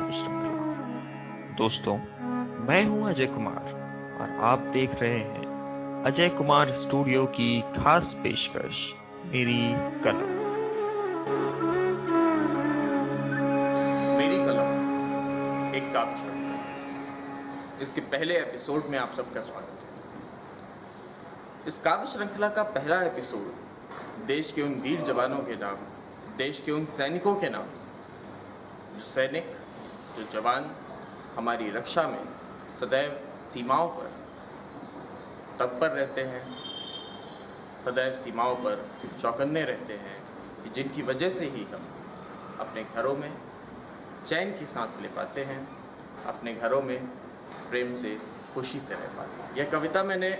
काव्य श्रृंखला। दोस्तों, मैं हूं अजय कुमार और आप देख रहे हैं अजय कुमार स्टूडियो की खास पेशकश मेरी कलम। मेरी कलम एक काव्य श्रृंखला, इसके पहले एपिसोड में आप सबका स्वागत है। इस काव्य श्रृंखला का पहला एपिसोड देश के उन वीर जवानों के नाम, देश के उन सैनिकों के नाम, जो जवान हमारी रक्षा में सदैव सीमाओं पर तत्पर रहते हैं, सदैव सीमाओं पर चौकन्ने रहते हैं, जिनकी वजह से ही हम अपने घरों में चैन की सांस ले पाते हैं, अपने घरों में प्रेम से खुशी से रह पाते हैं। यह कविता मैंने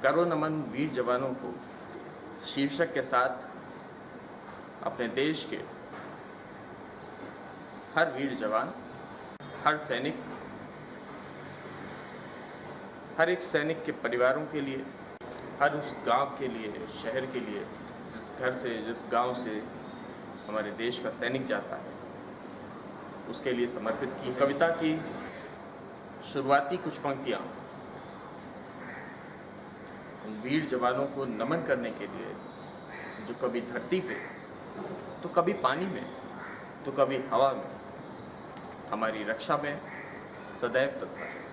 करो नमन वीर जवानों को शीर्षक के साथ अपने देश के हर वीर जवान, हर सैनिक, हर एक सैनिक के परिवारों के लिए, हर उस गांव के लिए, शहर के लिए, जिस गांव से हमारे देश का सैनिक जाता है, उसके लिए समर्पित की। कविता की शुरुआती कुछ पंक्तियाँ उन वीर जवानों को नमन करने के लिए, जो कभी धरती पे, तो कभी पानी में, तो कभी हवा में हमारी रक्षा में सदैव तत्पर है।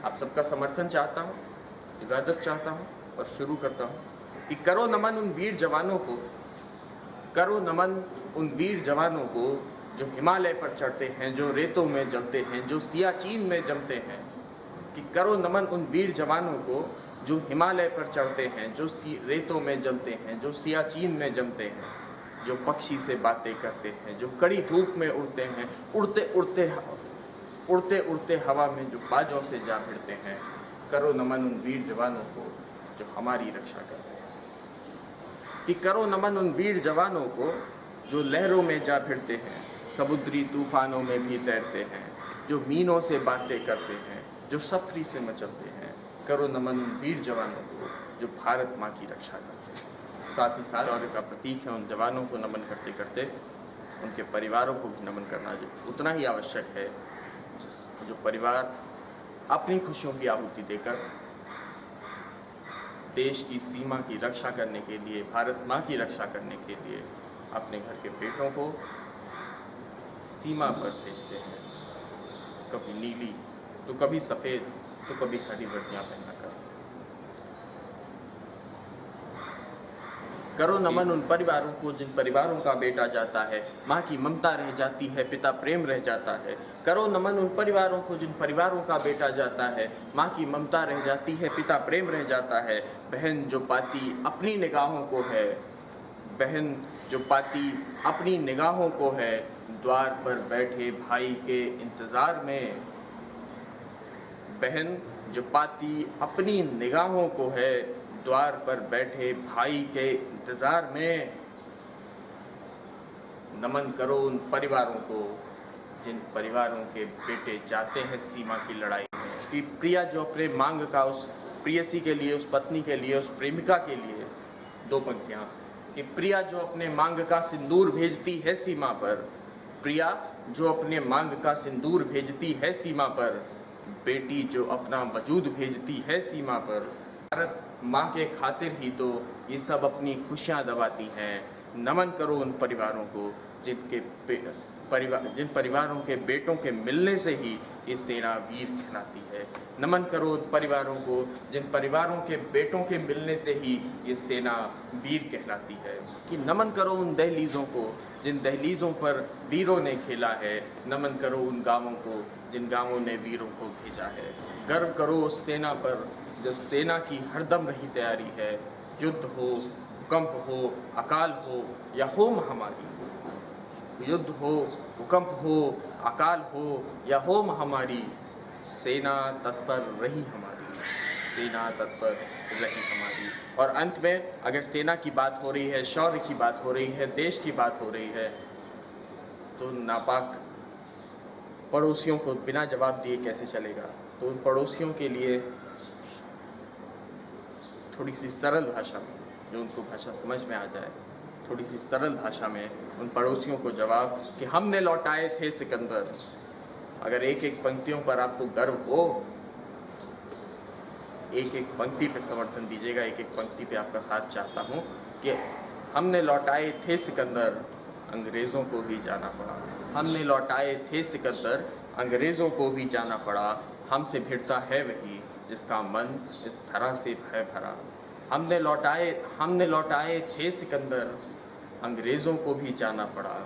आप सबका समर्थन चाहता हूँ, इजाज़त चाहता हूँ और शुरू करता हूँ कि करो नमन उन वीर जवानों को, करो नमन उन वीर जवानों को जो हिमालय पर चढ़ते हैं, जो रेतों में जलते हैं, जो सियाचिन में जमते हैं। कि करो नमन उन वीर जवानों को जो हिमालय पर चढ़ते हैं, जो रेतों में जलते हैं, जो सियाचिन में जमते हैं, जो पक्षी से बातें करते हैं, जो कड़ी धूप में उड़ते हैं, उड़ते उड़ते हवा में जो बाजों से जा भिड़ते हैं। करो नमन उन वीर जवानों को जो हमारी रक्षा करते हैं। कि करो नमन उन वीर जवानों को जो लहरों में जा भिड़ते हैं, समुद्री तूफानों में भी तैरते हैं, जो मीनों से बातें करते हैं, जो सफरी से मचलते हैं। करो नमन उन वीर जवानों को जो भारत माँ की रक्षा करते हैं। साथ ही साथ शौर्य का प्रतीक है, उन जवानों को नमन करते करते उनके परिवारों को भी नमन करना उतना ही आवश्यक है, जो परिवार अपनी खुशियों की आहुति देकर देश की सीमा की रक्षा करने के लिए, भारत माँ की रक्षा करने के लिए अपने घर के बेटों को सीमा पर भेजते हैं। कभी नीली तो कभी सफ़ेद तो कभी हरी वर्दियाँ पहनाकर। करो नमन उन परिवारों को जिन परिवारों का बेटा जाता है, माँ की ममता रह जाती है, पिता प्रेम रह जाता है। करो नमन उन परिवारों को जिन परिवारों का बेटा जाता है, माँ की ममता रह जाती है, पिता प्रेम रह जाता है। बहन जो पाती अपनी निगाहों को है, बहन जो पाती अपनी निगाहों को है, द्वार पर बैठे भाई के इंतज़ार में। बहन जो पाती अपनी निगाहों को है, द्वार पर बैठे भाई के इंतज़ार में। नमन करो उन परिवारों को जिन परिवारों के बेटे जाते हैं सीमा की लड़ाई में। कि प्रिया जो अपने मांग का उस प्रियसी के लिए, उस पत्नी के लिए, उस प्रेमिका के लिए, दो पंक्तियाँ। कि प्रिया जो अपने मांग का सिंदूर भेजती है सीमा पर, प्रिया जो अपने मांग का सिंदूर भेजती है सीमा पर, बेटी जो अपना वजूद भेजती है सीमा पर। भारत माँ के खातिर ही तो ये सब अपनी खुशियाँ दबाती हैं। नमन करो उन परिवारों को जिन परिवारों के बेटों के मिलने से ही ये सेना वीर कहलाती है। नमन करो उन परिवारों को जिन परिवारों के बेटों के मिलने से ही ये सेना वीर कहलाती है। कि नमन करो उन दहलीज़ों को जिन दहलीज़ों पर वीरों ने खेला है। नमन करो उन गाँवों को जिन गाँवों ने वीरों को भेजा है। गर्व करो उस सेना पर जिस सेना की हरदम रही तैयारी है। युद्ध हो, भूकंप हो, अकाल हो या हो महामारी, युद्ध हो, भूकंप हो, अकाल हो या हो महामारी, सेना तत्पर रही हमारी, सेना तत्पर रही हमारी। और अंत में अगर सेना की बात हो रही है, शौर्य की बात हो रही है, देश की बात हो रही है, तो नापाक पड़ोसियों को बिना जवाब दिए कैसे चलेगा। तो उन पड़ोसियों के लिए थोड़ी सी सरल भाषा में, जो उनको भाषा समझ में आ जाए, थोड़ी सी सरल भाषा में उन पड़ोसियों को जवाब कि हमने लौटाए थे सिकंदर। अगर एक एक पंक्तियों पर आपको गर्व हो, एक एक पंक्ति पे समर्थन दीजिएगा, एक एक पंक्ति पे आपका साथ चाहता हूँ कि हमने लौटाए थे सिकंदर, अंग्रेज़ों को भी जाना पड़ा। हमने लौटाए थे सिकंदर, अंग्रेज़ों को भी जाना पड़ा। हमसे भिड़ता है वही जिसका मन इस धरा से है भरा। हमने लौटाए थे सिकंदर, अंग्रेज़ों को भी जाना पड़ा।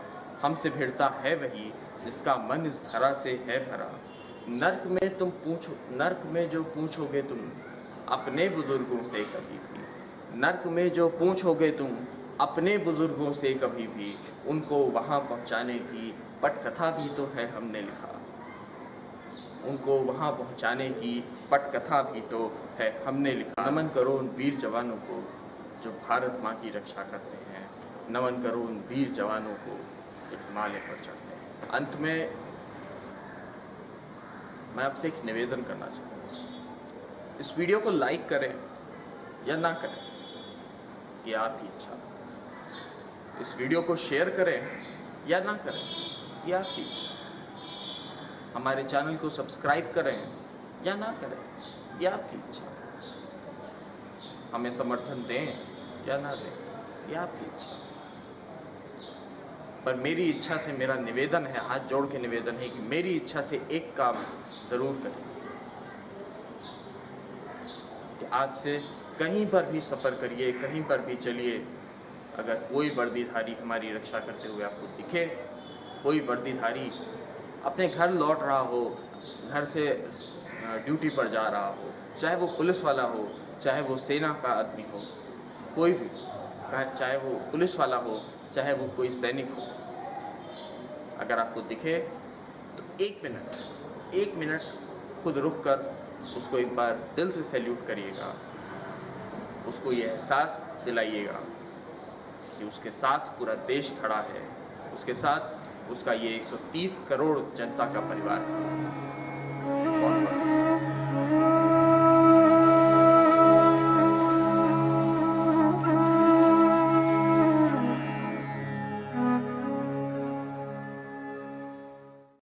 हमसे भिड़ता है वही जिसका मन इस धरा से है भरा। नर्क में जो पूछोगे तुम अपने बुजुर्गों से कभी भी, नर्क में जो पूछोगे तुम अपने बुजुर्गों से कभी भी, उनको वहाँ पहुँचाने की पटकथा भी तो है हमने लिखा। उनको वहाँ पहुँचाने की पटकथा भी तो है हमने लिखा। नमन करो उन वीर जवानों को जो भारत माँ की रक्षा करते हैं। नमन करो उन वीर जवानों को जो हिमालय पर चढ़ते हैं। अंत में मैं आपसे एक निवेदन करना चाहूँगा, इस वीडियो को लाइक करें या ना करें, ये आपकी इच्छा। इस वीडियो को शेयर करें या ना करें, ये आपकी इच्छा। हमारे चैनल को सब्सक्राइब करें या ना करें, ये आपकी इच्छा। हमें समर्थन दें या ना दें, ये आपकी इच्छा। पर मेरी इच्छा से मेरा निवेदन है, हाथ जोड़ के निवेदन है कि मेरी इच्छा से एक काम ज़रूर करें कि आज से कहीं पर भी सफ़र करिए, कहीं पर भी चलिए, अगर कोई वर्दीधारी हमारी रक्षा करते हुए आपको दिखे, कोई वर्दीधारी अपने घर लौट रहा हो, घर से ड्यूटी पर जा रहा हो, चाहे वो पुलिस वाला हो, चाहे वो सेना का आदमी हो, कोई भी, चाहे वो पुलिस वाला हो, चाहे वो कोई सैनिक हो, अगर आपको दिखे तो एक मिनट खुद रुक कर उसको एक बार दिल से सैल्यूट करिएगा। उसको ये एहसास दिलाइएगा कि उसके साथ पूरा देश खड़ा है, उसके साथ उसका ये 130 करोड़ जनता का परिवार खड़ा है।